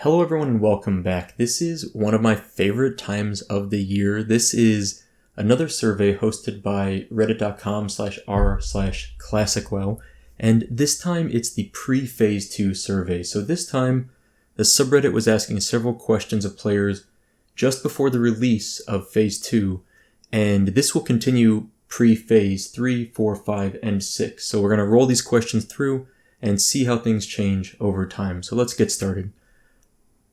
Hello everyone and welcome back. This is one of my favorite times of the year. This is another survey hosted by reddit.com/r/classicwell, and this time it's the pre-phase 2 survey. So this time the subreddit was asking several questions of players just before the release of phase 2, and this will continue pre-phase 3, 4, 5, and 6. So we're going to roll these questions through and see how things change over time. So let's get started.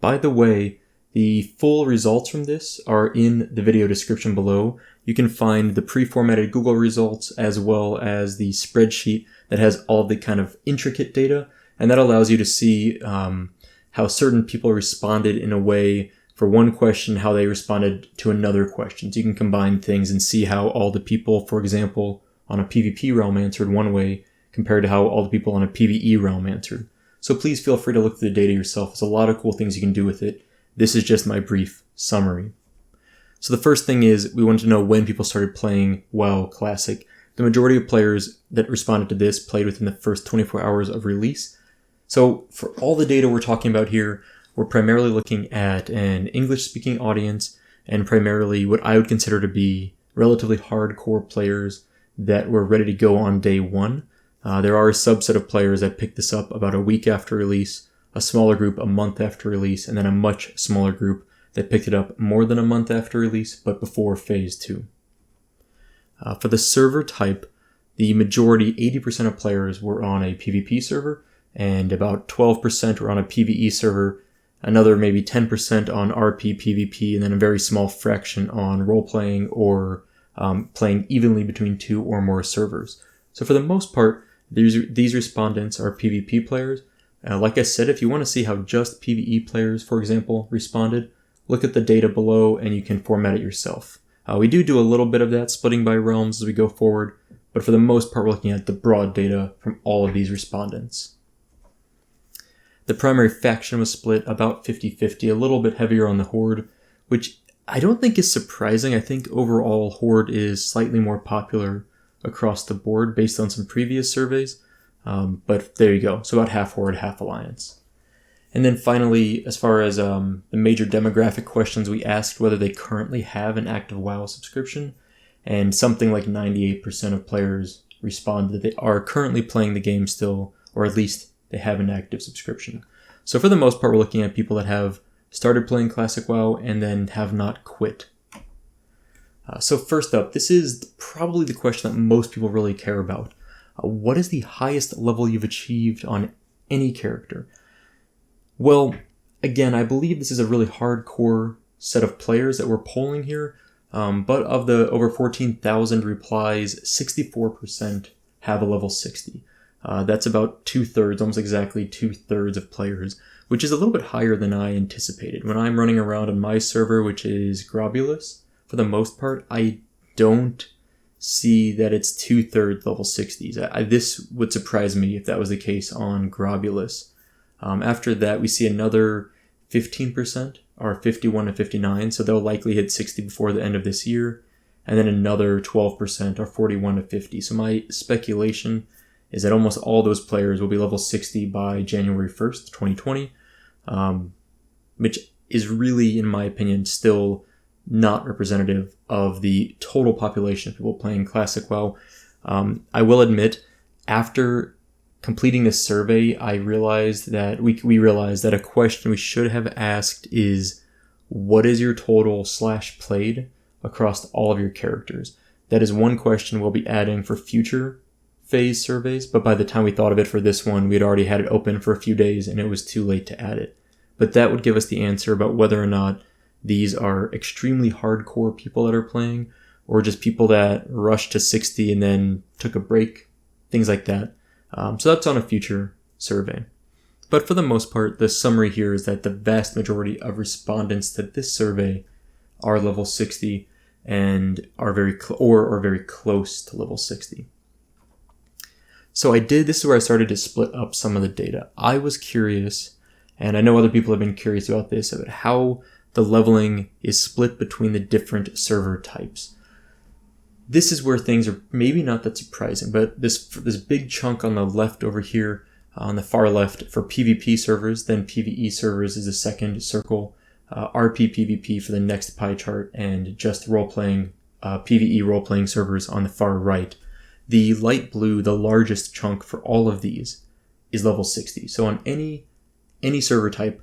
By the way, the full results from this are in the video description below. You can find the pre-formatted Google results as well as the spreadsheet that has all the kind of intricate data, and that allows you to see how certain people responded in a way for one question, how they responded to another question. So you can combine things and see how all the people, for example, on a PvP realm answered one way compared to how all the people on a PvE realm answered. So please feel free to look through the data yourself. There's a lot of cool things you can do with it. This is just my brief summary. So the first thing is we wanted to know when people started playing WoW Classic. The majority of players that responded to this played within the first 24 hours of release. So for all the data we're talking about here, we're primarily looking at an English-speaking audience and primarily what I would consider to be relatively hardcore players that were ready to go on day one. There are a subset of players that picked this up about a week after release, a smaller group a month after release, and then a much smaller group that picked it up more than a month after release, but before phase 2. For the server type, the majority, 80% of players were on a PvP server, and about 12% were on a PvE server, another maybe 10% on RP, PvP, and then a very small fraction on role-playing or playing evenly between 2 or more servers. So for the most part, these respondents are PvP players. Like I said, if you want to see how just PvE players, for example, responded, look at the data below and you can format it yourself. We do a little bit of that splitting by realms as we go forward, but for the most part, we're looking at the broad data from all of these respondents. The primary faction was split about 50-50, a little bit heavier on the Horde, which I don't think is surprising. I think overall Horde is slightly more popular across the board based on some previous surveys. But there you go. So about half Horde, half Alliance. And then finally, as far as the major demographic questions, we asked whether they currently have an active WoW subscription. And something like 98% of players responded that they are currently playing the game still, or at least they have an active subscription. So for the most part, we're looking at people that have started playing Classic WoW and then have not quit. So first up, this is probably the question that most people really care about. What is the highest level you've achieved on any character? Well, again, I believe this is a really hardcore set of players that we're polling here, but of the over 14,000 replies, 64% have a level 60. That's about 2/3, almost exactly 2/3 of players, which is a little bit higher than I anticipated. When I'm running around on my server, which is Grobulus, for the most part, I don't see that it's 2/3 level 60s. This would surprise me if that was the case on Grobulus. After that, we see another 15% are 51 to 59, so they'll likely hit 60 before the end of this year, and then another 12% are 41 to 50. So my speculation is that almost all those players will be level 60 by January 1st, 2020, which is really, in my opinion, still not representative of the total population of people playing Classic WoW. I will admit, after completing this survey, I realized that we realized that a question we should have asked is, what is your total /played across all of your characters? That is one question we'll be adding for future phase surveys, but by the time we thought of it for this one, we had already had it open for a few days and it was too late to add it. But that would give us the answer about whether or not these are extremely hardcore people that are playing, or just people that rushed to 60 and then took a break, things like that. So that's on a future survey. But for the most part, the summary here is that the vast majority of respondents to this survey are level 60 and are very very close to level 60. So this is where I started to split up some of the data. I was curious, and I know other people have been curious about this, about how the leveling is split between the different server types. This is where things are maybe not that surprising, but this big chunk on the left over here On the far left for PvP servers, then PvE servers is the second circle, RP PvP for the next pie chart, and just role-playing, PvE role-playing servers on the far right. The light blue, the largest chunk for all of these, is level 60. So on any server type,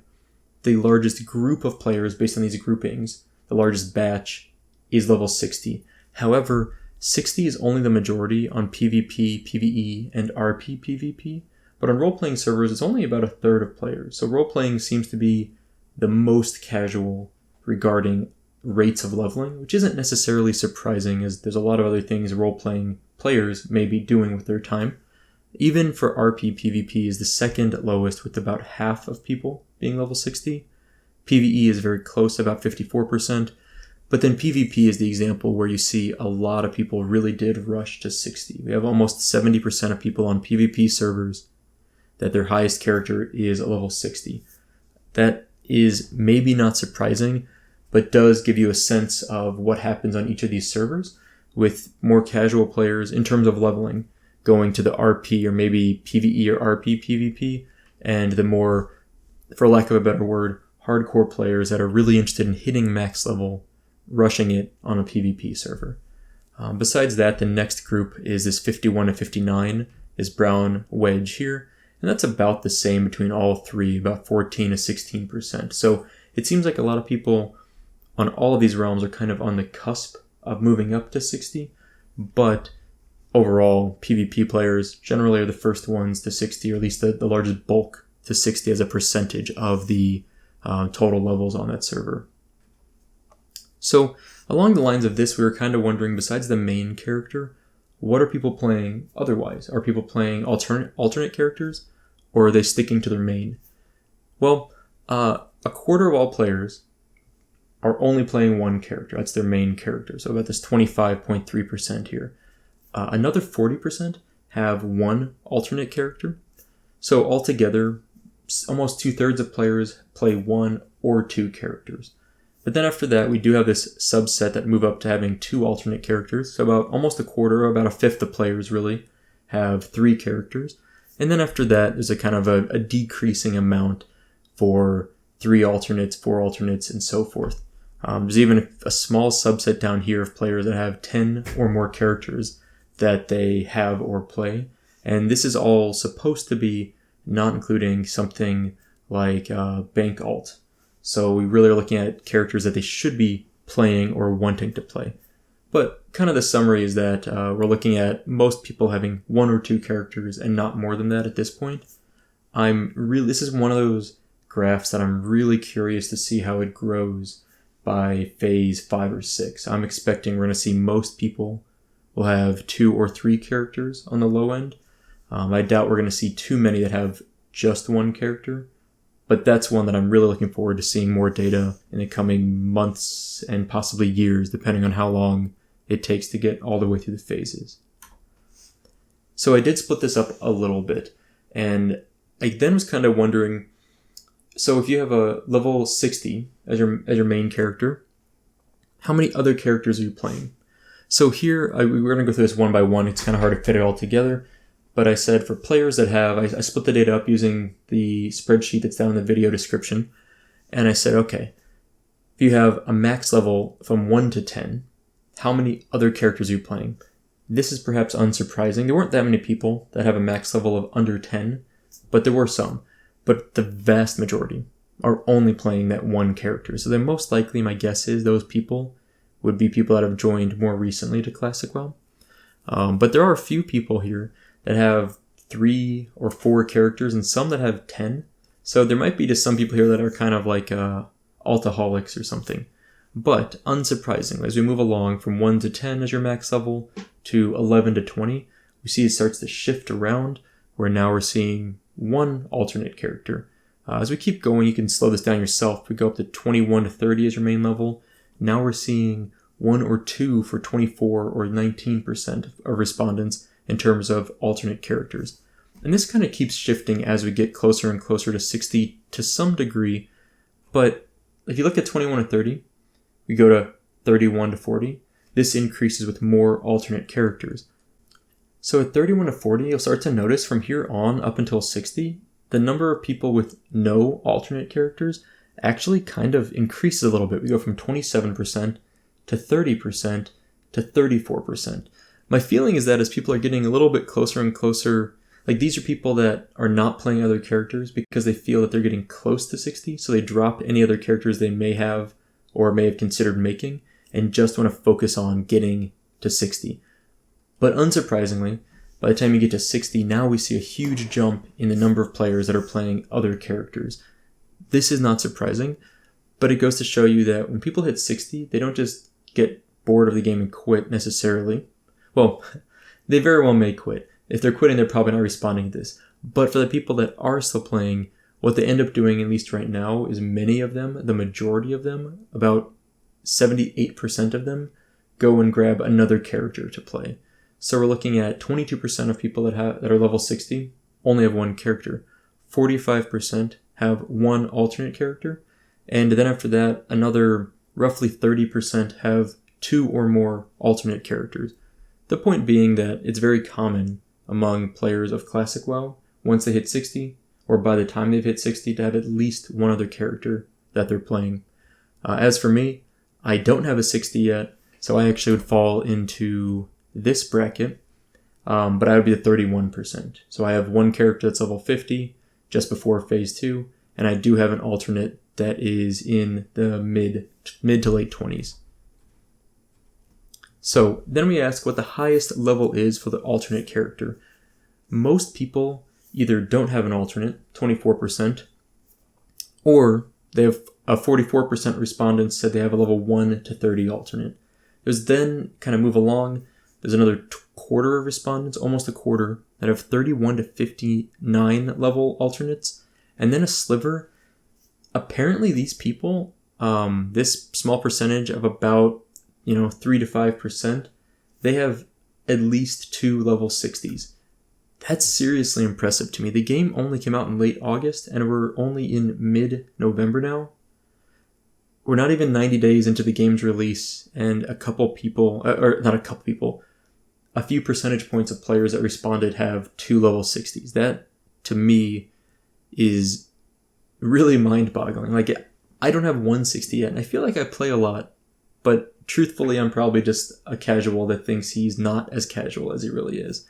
the largest group of players based on these groupings, the largest batch, is level 60. However, 60 is only the majority on PvP, PvE, and RP PvP. But on role-playing servers, it's only about a third of players. So role-playing seems to be the most casual regarding rates of leveling, which isn't necessarily surprising, as there's a lot of other things role-playing players may be doing with their time. Even for RP PvP is the second lowest, with about half of people being level 60. PvE is very close, about 54%. But then PvP is the example where you see a lot of people really did rush to 60. We have almost 70% of people on PvP servers that their highest character is a level 60. That is maybe not surprising, but does give you a sense of what happens on each of these servers, with more casual players in terms of leveling going to the RP or maybe PvE or RP PvP, and the more, for lack of a better word, hardcore players that are really interested in hitting max level, rushing it on a PvP server. Besides that, the next group is this 51 to 59, this brown wedge here, and that's about the same between all three, about 14 to 16%. So it seems like a lot of people on all of these realms are kind of on the cusp of moving up to 60, but overall, PvP players generally are the first ones to 60, or at least the largest bulk to 60 as a percentage of the total levels on that server. So along the lines of this, we were kind of wondering, besides the main character, what are people playing otherwise? Are people playing alternate characters, or are they sticking to their main? Well, a quarter of all players are only playing one character. That's their main character. So about this 25.3% here. Another 40% have one alternate character. So altogether, almost 2/3 of players play one or two characters. But then after that, we do have this subset that move up to having two alternate characters. So about almost a quarter, about a fifth of players really, have three characters. And then after that, there's a kind of a decreasing amount for 3 alternates, 4 alternates, and so forth. There's even a small subset down here of players that have 10 or more characters that they have or play. And this is all supposed to be not including something like bank alt. So we really are looking at characters that they should be playing or wanting to play. But kind of the summary is that we're looking at most people having 1 or 2 characters and not more than that at this point. This is one of those graphs that I'm really curious to see how it grows by phase 5 or 6. I'm expecting we're going to see most people will have 2 or 3 characters on the low end. I doubt we're going to see too many that have just 1 character, but that's one that I'm really looking forward to seeing more data in the coming months and possibly years, depending on how long it takes to get all the way through the phases. So I did split this up a little bit, and I then was kind of wondering, so if you have a level 60 as your main character, how many other characters are you playing? So here, we're going to go through this one by one. It's kind of hard to fit it all together. But I said for players that have, I split the data up using the spreadsheet that's down in the video description. And I said, okay, if you have a max level from 1 to 10, how many other characters are you playing? This is perhaps unsurprising. There weren't that many people that have a max level of under 10, but there were some. But the vast majority are only playing that one character. So then most likely, my guess is those people would be people that have joined more recently to Classic WoW. But there are a few people here that have 3 or 4 characters and some that have 10. So there might be just some people here that are kind of like altaholics or something. But unsurprisingly, as we move along from 1 to 10 as your max level to 11 to 20, we see it starts to shift around, where now we're seeing 1 alternate character. As we keep going, you can slow this down yourself. We go up to 21 to 30 as your main level. Now we're seeing 1 or 2 for 24 or 19% of respondents in terms of alternate characters. And this kind of keeps shifting as we get closer and closer to 60 to some degree. But if you look at 21 to 30, we go to 31 to 40. This increases with more alternate characters. So at 31 to 40, you'll start to notice from here on up until 60, the number of people with no alternate characters actually kind of increases a little bit. We go from 27% to 30% to 34%. My feeling is that as people are getting a little bit closer and closer, like these are people that are not playing other characters because they feel that they're getting close to 60, so they drop any other characters they may have or may have considered making and just want to focus on getting to 60. But unsurprisingly, by the time you get to 60, now we see a huge jump in the number of players that are playing other characters. This is not surprising, but it goes to show you that when people hit 60, they don't just get bored of the game and quit necessarily. Well, they very well may quit. If they're quitting, they're probably not responding to this. But for the people that are still playing, what they end up doing, at least right now, is many of them, the majority of them, about 78% of them, go and grab another character to play. So we're looking at 22% of people that are level 60 only have one character. 45% have one alternate character. And then after that, another roughly 30% have 2 or more alternate characters. The point being that it's very common among players of Classic WoW, once they hit 60, or by the time they've hit 60, to have at least one other character that they're playing. As for me, I don't have a 60 yet, so I actually would fall into this bracket, but I would be the 31%. So I have one character that's level 50, just before phase 2, and I do have an alternate that is in the mid to late 20s. So then we ask what the highest level is for the alternate character. Most people either don't have an alternate, 24%, or they have a 44% respondents said they have a level 1 to 30 alternate. There's then kind of move along. There's another quarter of respondents, almost a quarter, that have 31 to 59 level alternates. And then a sliver. Apparently these people, this small percentage of about 3 to 5%, they have at least 2 level 60s. That's seriously impressive to me. The game only came out in late August, and we're only in mid-November now. We're not even 90 days into the game's release, and a few percentage points of players that responded have 2 level 60s. That, to me, is really mind-boggling. Like, I don't have 160 yet, and I feel like I play a lot, but truthfully, I'm probably just a casual that thinks he's not as casual as he really is.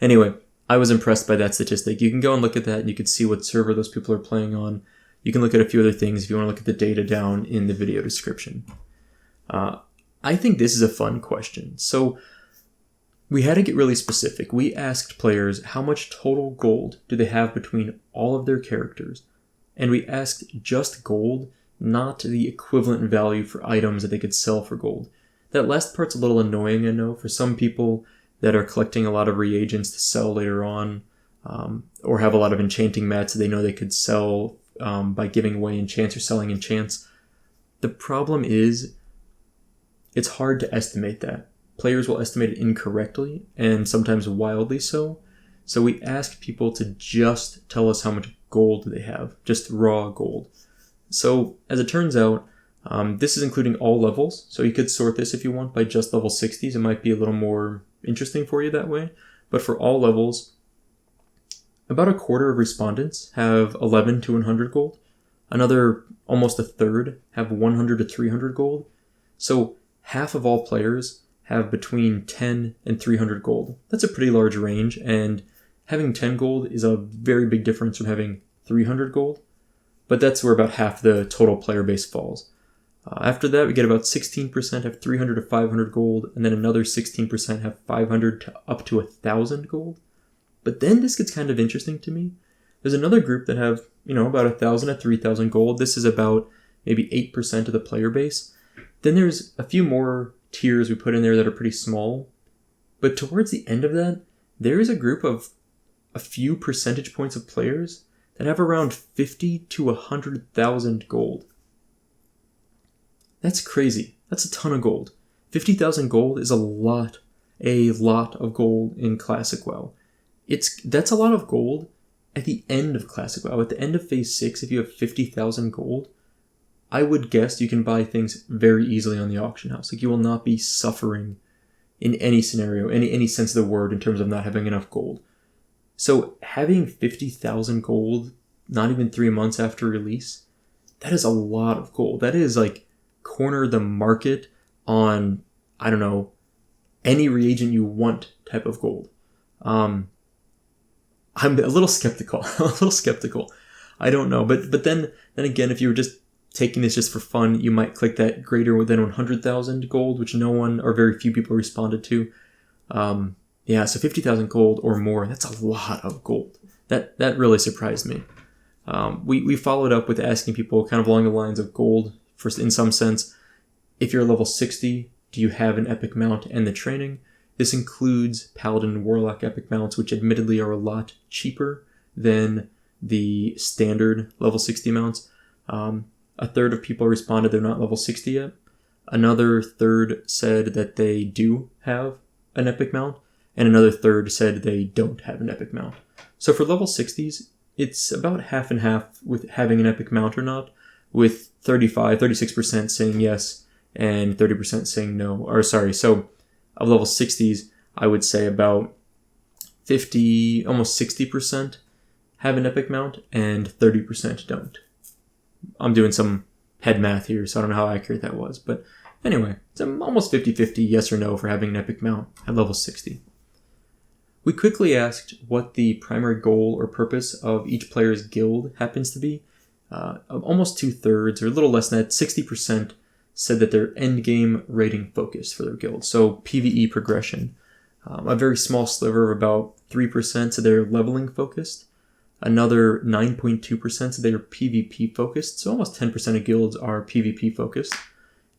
Anyway, I was impressed by that statistic. You can go and look at that, and you can see what server those people are playing on. You can look at a few other things if you want to look at the data down in the video description. I think this is a fun question. So we had to get really specific. We asked players how much total gold do they have between all of their characters. And we asked just gold, not the equivalent value for items that they could sell for gold. That last part's a little annoying, I know, for some people that are collecting a lot of reagents to sell later on, or have a lot of enchanting mats that they know they could sell by giving away enchants or selling enchants. The problem is, it's hard to estimate that. Players will estimate it incorrectly, and sometimes wildly so. So we asked people to just tell us how much gold they have, just raw gold. So as it turns out, this is including all levels, so you could sort this if you want by just level 60s. It might be a little more interesting for you that way. But for all levels, about a quarter of respondents have 11 to 100 gold. Another, almost a third, have 100 to 300 gold. So half of all players have between 10 and 300 gold. That's a pretty large range, and having 10 gold is a very big difference from having 300 gold. But that's where about half the total player base falls. After that, we get about 16% have 300 to 500 gold, and then another 16% have 500 to up to 1,000 gold. But then this gets kind of interesting to me. There's another group that have, about 1,000 to 3,000 gold. This is about maybe 8% of the player base. Then there's a few more tiers we put in there that are pretty small. But towards the end of that, there is a group of a few percentage points of players that have around 50 to 100,000 gold. That's crazy. That's a ton of gold. 50,000 gold is a lot of gold in Classic WoW. That's a lot of gold at the end of Classic WoW. At the end of Phase 6, if you have 50,000 gold, I would guess you can buy things very easily on the auction house. Like, you will not be suffering in any scenario, any sense of the word in terms of not having enough gold. So having 50,000 gold, not even 3 months after release, that is a lot of gold. That is like corner the market on, I don't know, any reagent you want type of gold. I'm a little skeptical. I don't know. But then again, if you were just taking this just for fun, you might click that greater than 100,000 gold, which no one or very few people responded to. So 50,000 gold or more, that's a lot of gold. That really surprised me. We followed up with asking people kind of along the lines of gold, first in some sense. If you're level 60, do you have an epic mount and the training? This includes Paladin and Warlock epic mounts, which admittedly are a lot cheaper than the standard level 60 mounts. A third of people responded they're not level 60 yet. Another third said that they do have an epic mount, and another third said they don't have an epic mount. So for level 60s, it's about half and half with having an epic mount or not, with 36% saying yes and 30% saying no. So of level 60s, I would say about 50, almost 60% have an epic mount and 30% don't. I'm doing some head math here, so I don't know how accurate that was. But anyway, it's almost 50-50 yes or no for having an epic mount at level 60. We quickly asked what the primary goal or purpose of each player's guild happens to be. Almost 2/3, or a little less than that, 60% said that they're endgame rating focused for their guild, so PvE progression. A very small sliver of about 3% said they're leveling focused. Another 9.2% said they were PvP focused, so almost 10% of guilds are PvP focused.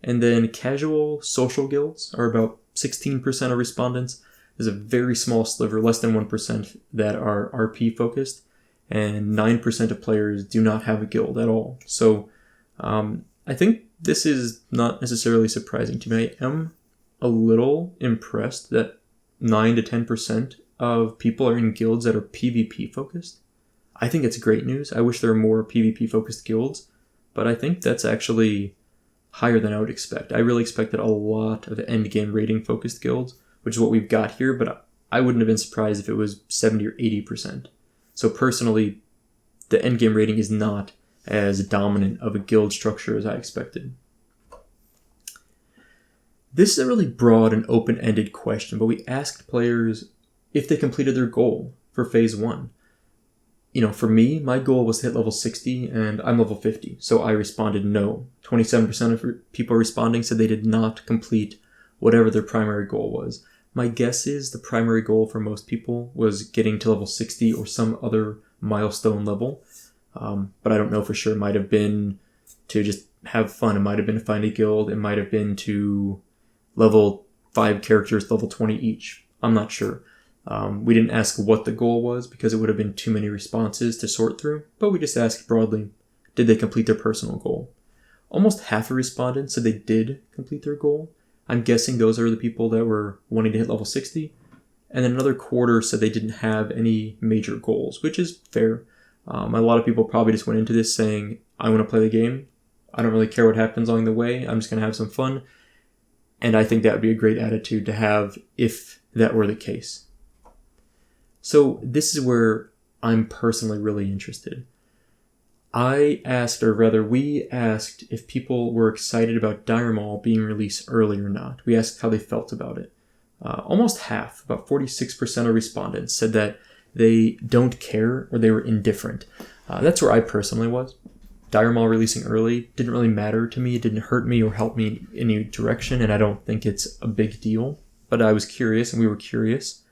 And then casual social guilds are about 16% of respondents. There's a very small sliver, less than 1%, that are RP focused, and 9% of players do not have a guild at all. So I think this is not necessarily surprising to me. I am a little impressed that 9 to 10% of people are in guilds that are PvP focused. I think it's great news. I wish there were more PvP focused guilds, but I think that's actually higher than I would expect. I really expected a lot of endgame rating focused guilds, which is what we've got here, but I wouldn't have been surprised if it was 70 or 80%. So personally, the endgame rating is not as dominant of a guild structure as I expected. This is a really broad and open-ended question, but we asked players if they completed their goal for Phase 1. For me, my goal was to hit level 60, and I'm level 50, so I responded no. 27% of people responding said they did not complete whatever their primary goal was. My guess is the primary goal for most people was getting to level 60 or some other milestone level, but I don't know for sure. It might have been to just have fun. It might have been to find a guild. It might have been to level 5 characters, level 20 each. I'm not sure. We didn't ask what the goal was because it would have been too many responses to sort through, but we just asked broadly, did they complete their personal goal? Almost half of respondents said they did complete their goal. I'm guessing those are the people that were wanting to hit level 60. And then another quarter said they didn't have any major goals, which is fair. A lot of people probably just went into this saying, I want to play the game. I don't really care what happens along the way. I'm just going to have some fun. And I think that would be a great attitude to have if that were the case. So this is where I'm personally really interested. We asked if people were excited about Dire Maul being released early or not. We asked how they felt about it. Almost half, about 46% of respondents said that they don't care or they were indifferent. That's where I personally was. Dire Maul releasing early didn't really matter to me. It didn't hurt me or help me in any direction, and I don't think it's a big deal. But I was curious, and we were curious.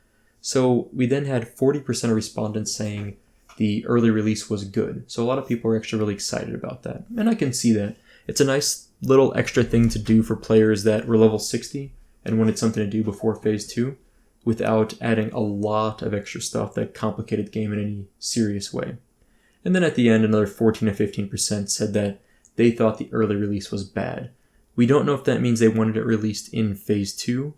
So we then had 40% of respondents saying the early release was good. So a lot of people were actually really excited about that. And I can see that. It's a nice little extra thing to do for players that were level 60 and wanted something to do before Phase 2 without adding a lot of extra stuff that complicated the game in any serious way. And then at the end, another 14 to 15% said that they thought the early release was bad. We don't know if that means they wanted it released in Phase 2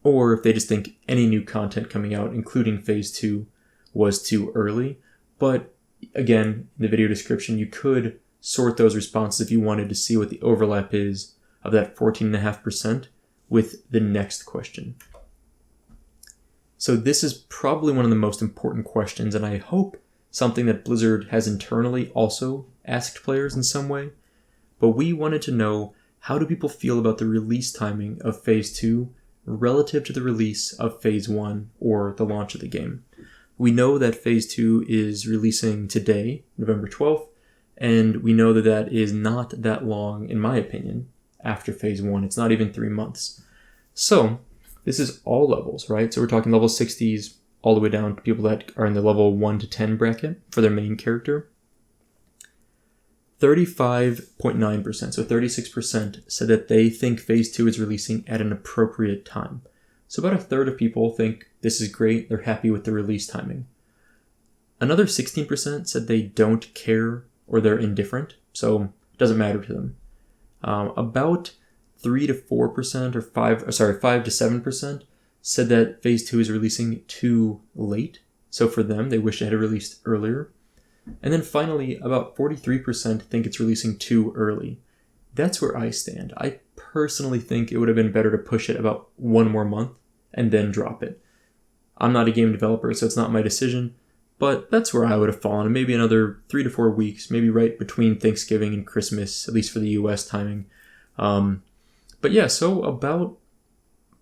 or if they just think any new content coming out, including Phase 2, was too early. But again, in the video description, you could sort those responses if you wanted to see what the overlap is of that 14.5% with the next question. So this is probably one of the most important questions, and I hope something that Blizzard has internally also asked players in some way. But we wanted to know, how do people feel about the release timing of Phase 2 relative to the release of Phase 1 or the launch of the game? We know that Phase 2 is releasing today, November 12th, and we know that that is not that long, in my opinion, after Phase 1. It's not even 3 months. So this is all levels, right? So we're talking level 60s all the way down to people that are in the level 1 to 10 bracket for their main character. 35.9%, so 36% said that they think Phase 2 is releasing at an appropriate time. So about a third of people think this is great, they're happy with the release timing. Another 16% said they don't care or they're indifferent, so it doesn't matter to them. About 3 to 4% or 5 to 7% said that Phase 2 is releasing too late. So for them, they wish it had released earlier. And then finally, about 43% think it's releasing too early. That's where I stand. I personally think it would have been better to push it about 1 more month and then drop it. I'm not a game developer, so it's not my decision, but that's where I would have fallen. Maybe another 3 to 4 weeks, maybe right between Thanksgiving and Christmas, at least for the US timing. But yeah, so about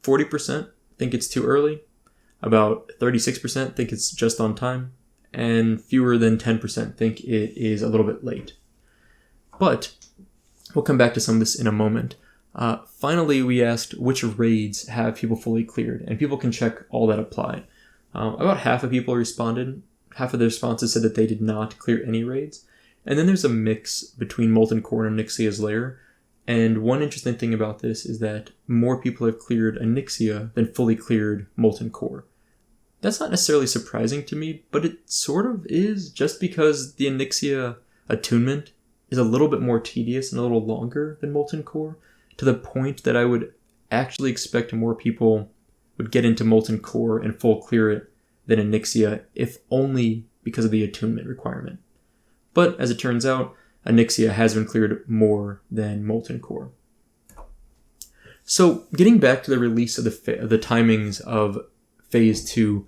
40% think it's too early, about 36% think it's just on time, and fewer than 10% think it is a little bit late. But we'll come back to some of this in a moment. Finally, we asked which raids have people fully cleared, and people can check all that apply. About half of people responded. Half of the responses said that they did not clear any raids. And then there's a mix between Molten Core and Onyxia's Lair. And one interesting thing about this is that more people have cleared Onyxia than fully cleared Molten Core. That's not necessarily surprising to me, but it sort of is, just because the Onyxia attunement is a little bit more tedious and a little longer than Molten Core, to the point that I would actually expect more people would get into Molten Core and full clear it than Onyxia, if only because of the attunement requirement. But as it turns out, Onyxia has been cleared more than Molten Core. So getting back to the release of the timings of Phase 2,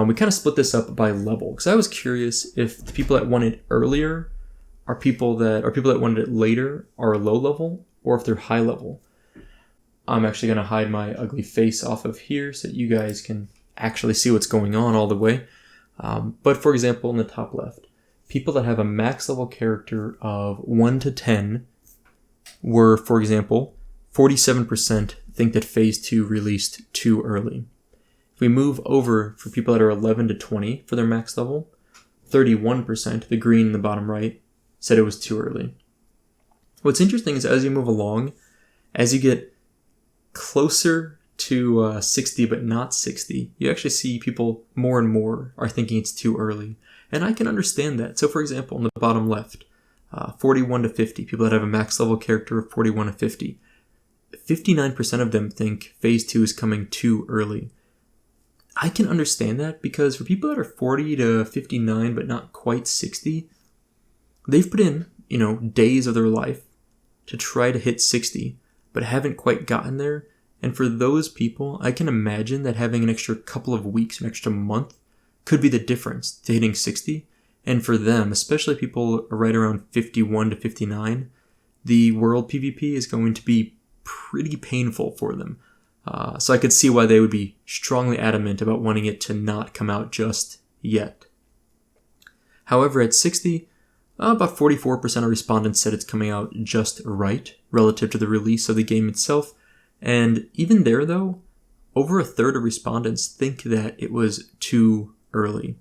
we kind of split this up by level, because I was curious if the people that want it earlier are people that wanted it later are low level, or if they're high level. I'm actually going to hide my ugly face off of here so that you guys can actually see what's going on all the way. But for example, in the top left, people that have a max level character of 1 to 10 were, for example, 47% think that Phase 2 released too early. If we move over for people that are 11 to 20 for their max level, 31%, the green in the bottom right, said it was too early. What's interesting is as you move along, as you get closer to 60 but not 60, you actually see people more and more are thinking it's too early. And I can understand that. So for example, in the bottom left, 41 to 50, people that have a max level character of 41 to 50, 59% of them think Phase 2 is coming too early. I can understand that, because for people that are 40 to 59 but not quite 60, they've put in, days of their life to try to hit 60, but haven't quite gotten there. And for those people, I can imagine that having an extra couple of weeks, an extra month, could be the difference to hitting 60. And for them, especially people right around 51 to 59, the world PvP is going to be pretty painful for them. So I could see why they would be strongly adamant about wanting it to not come out just yet. However, at 60, about 44% of respondents said it's coming out just right relative to the release of the game itself. And even there, though, over a third of respondents think that it was too early.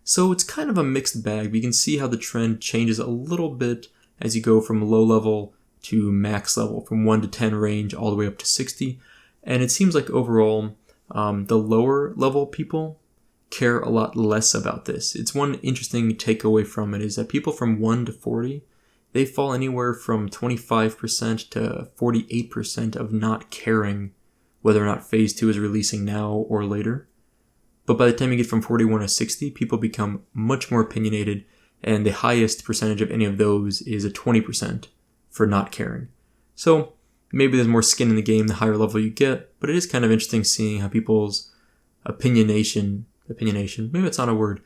So it's kind of a mixed bag. But you can see how the trend changes a little bit as you go from low level to max level, from 1 to 10 range all the way up to 60. And it seems like overall, the lower level people care a lot less about this. It's one interesting takeaway from it is that people from 1 to 40, they fall anywhere from 25% to 48% of not caring whether or not Phase 2 is releasing now or later. But by the time you get from 41 to 60, people become much more opinionated, and the highest percentage of any of those is a 20% for not caring. So maybe there's more skin in the game the higher level you get, but it is kind of interesting seeing how people's opinionation, maybe it's not a word,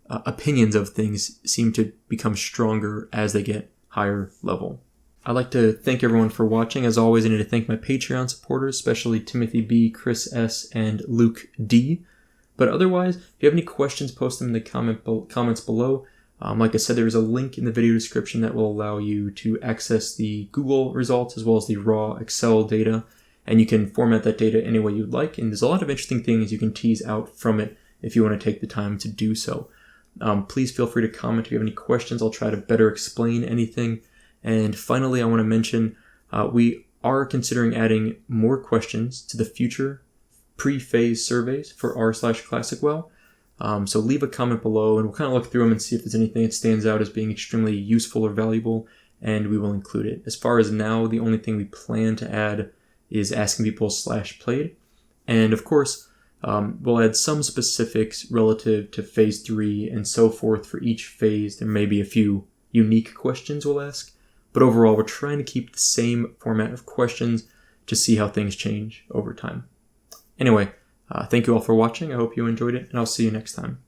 opinions of things seem to become stronger as they get higher level. I'd like to thank everyone for watching. As always, I need to thank my Patreon supporters, especially Timothy B, Chris S, and Luke D. But otherwise, if you have any questions, post them in the comments below. Like I said, there is a link in the video description that will allow you to access the Google results as well as the raw Excel data, and you can format that data any way you'd like. And there's a lot of interesting things you can tease out from it if you want to take the time to do so. Please feel free to comment if you have any questions. I'll try to better explain anything. And finally, I want to mention we are considering adding more questions to the future pre-phase surveys for r/ClassicWell. So leave a comment below and we'll kind of look through them and see if there's anything that stands out as being extremely useful or valuable, and we will include it. As far as now, the only thing we plan to add is asking people /played. And of course, we'll add some specifics relative to phase 3 and so forth for each phase. There may be a few unique questions we'll ask, but overall we're trying to keep the same format of questions to see how things change over time. Anyway, thank you all for watching. I hope you enjoyed it, and I'll see you next time.